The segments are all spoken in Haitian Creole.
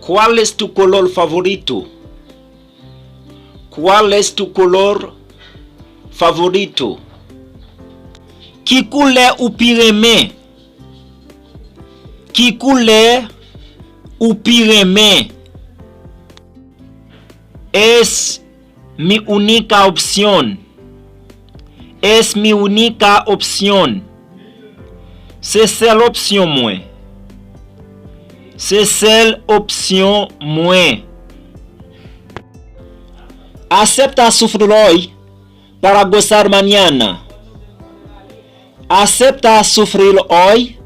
¿Cuál es tu color favorito? ¿Cuál es tu color favorito? Qui couleur ou piremé? Qui couleur ou piremé? Es mi única opción. Es mi única opción. C'est celle option moi. C'est celle option moi. Acepta sufrir hoy para gozar mañana. Acepta sufrir hoy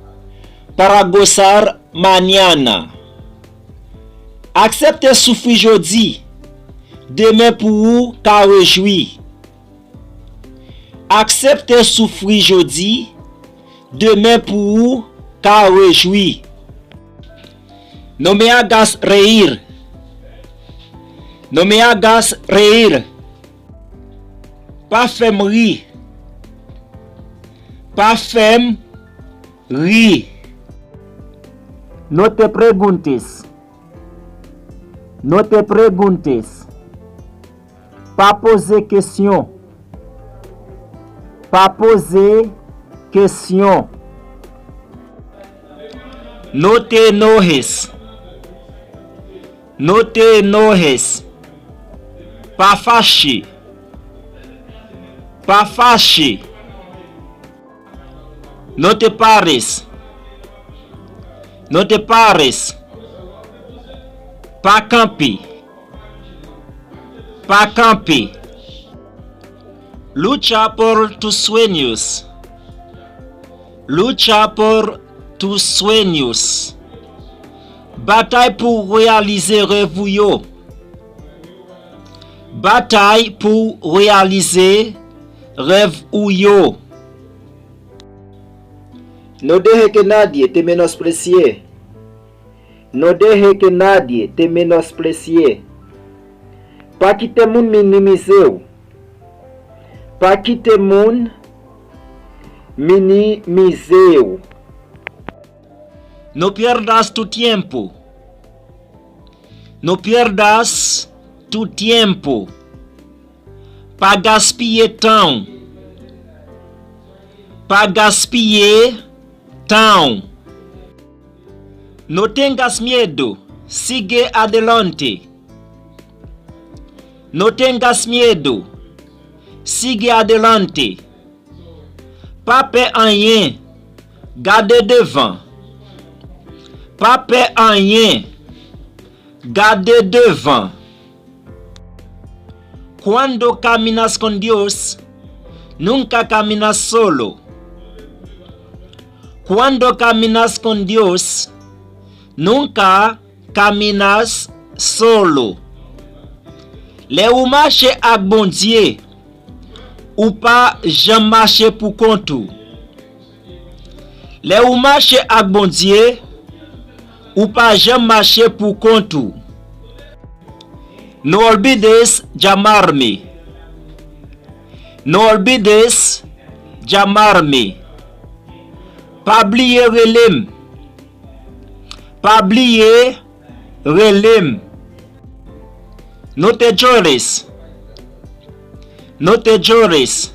para gozar mañana. Accepte souffrir aujourd'hui, demain pour vous qu'à réjouir. Accepte souffrir aujourd'hui, demain pour vous qu'à réjouir. No me hagas reír. No me hagas reír. Pas fais-moi rire. Pas fais-moi rire. No te preguntes. No te preguntes. Pas poser question. Pas poser question. No te enojes. No te enojes. Pas fâché. Pas fâché. No te pares. No te pares. Pas camper. Pas camper. Lucha por tus sueños. Lucha por tus sueños. Bataille pour réaliser rêve yo. Bataille pour réaliser rêve yo. No deje que nadie te menosprecie. No deje que nadie te menosprecie. Pas quitter moun minimiser. Pas quitter moun minimiser. No pierdas tu tiempo. No pierdas tu tiempo. Pas gaspiller temps. Pas gaspiller temps. No tengas miedo. Sigue adelante. No tengas miedo. Sigue adelante. Pas peur en rien. Garde devant. Pas peur en rien. Garde devant. Cuando caminas con Dios, nunca caminas solo. Cuando caminas con Dios, nunca caminas solo. Le ou marche ak bon Dieu, ou pas jamais marcher pour compte. Le ou marche ak bon Dieu, ou pas jamais marcher pour compte. No olvides llamarme. No olvides llamarme. Pas oublier relem. Pas oublier relem. No te llores. No te llores.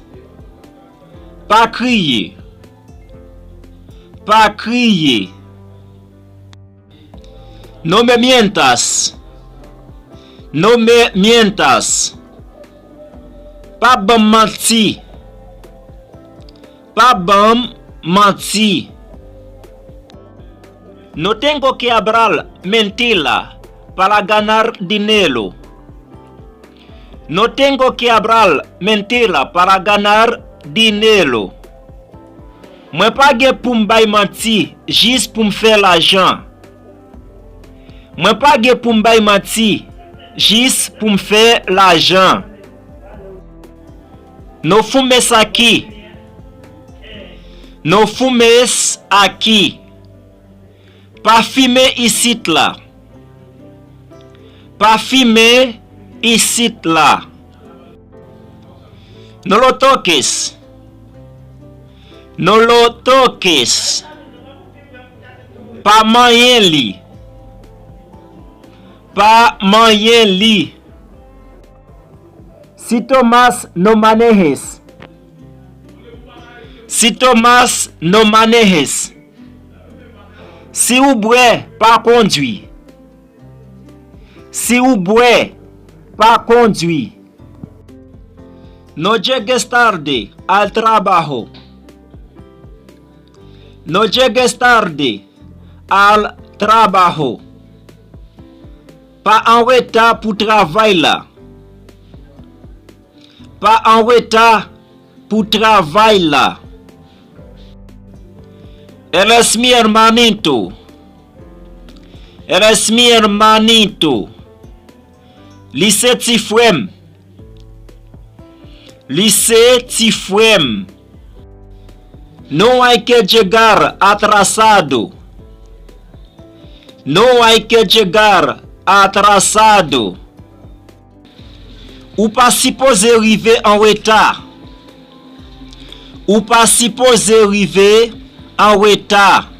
Pas crier. Pas crier. No me mientas. No me mientas. Pas bon mentir. Pas bon mentir. No tengo que hablar mentira para ganar dinero. No tengo que hablar mentira para ganar dinero. Moi pas ge pour m'bay mentir juste pour me faire l'argent. Moi pas ge pour m'bay mentir juste pour me faire l'argent. No fumes aqui. No fumes aqui. Pas fumer ici là. Pas fumer ici là. No lo toques. No lo toques. Pas manger li. Pa manyen li. Si Thomas no manejes. Si Thomas no manejes. Si ou bwe, pa conduit. Si ou bwe, pa conduit. No llegues tarde al trabajo. No llegues tarde al trabajo. Pa en retard pour travail là. Pa en retard pour travail là. Eres mi hermanito. Eres mi hermanito. Lycée Tifrem. Lycée Tifrem. No hay que llegar atrasado. No hay que llegar atrasado. Ou pas supposé arriver en retard. Ou pas supposé arriver en retard.